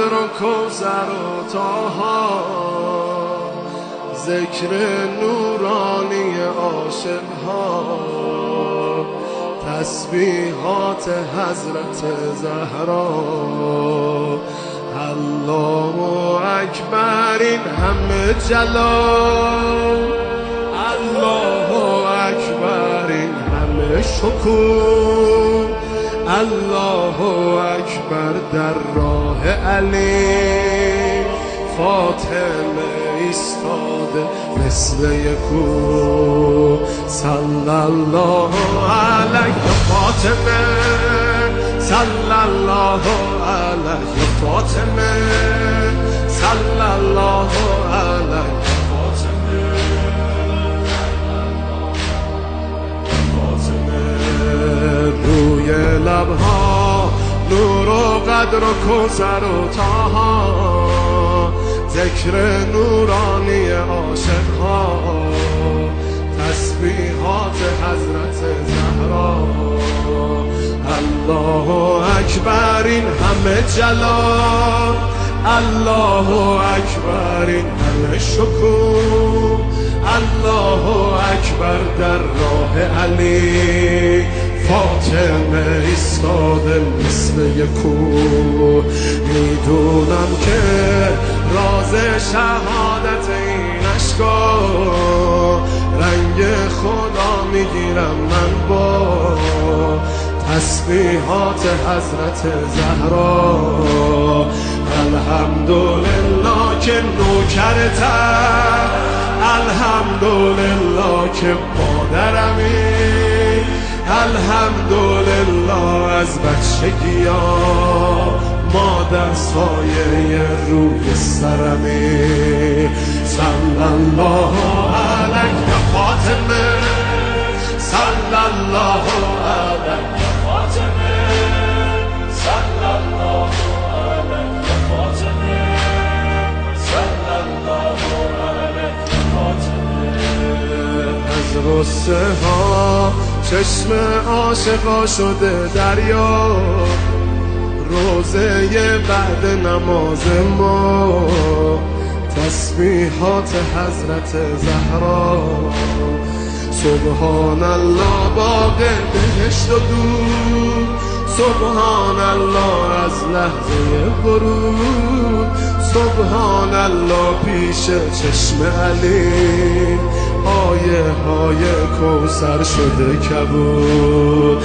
قدر و کوثر و طاها، ذکر نورانی عاشق ها، تسبیحات حضرت زهرا. الله اکبر این همه جلال، الله اکبر این همه شکوه، الله اکبر در راه علی. فاطمه ایستاده مثل یکو، صلی الله علیه فاطمه، صلی الله علیه فاطمه، صلی الله علیه فاطمه. روی لبها نور و قدر و کوثر و طاها، ذکر نورانی عاشق ها، تسبیحات حضرت زهرا. الله اکبر این همه جلال، الله اکبر این همه شکوه، الله اکبر در راه علی. فاطمه ایستاده مثل یکو، میدونم که راز شهادت این اشکا، رنگ خدا میگیرم من با تسبیحات حضرت زهرا. الحمدلله که نوکرتم، الحمدلله که مادرمی، الحمدلله از بچگی ها مادر سایه روی سرمی. صلی الله علیه فاطمه، صلی الله علیه فاطمه، صلی الله علیه فاطمه، صلی الله علیه فاطمه. از غصه ها چشم عاشقا شده دریا، روزه بعد نماز ما تسبیحات حضرت زهرا. سبحان الله باغ بهشت و دور، سبحان الله از لحظه ورود، سبحان الله پیش چشم علی، آیه های کوثر شده کبود.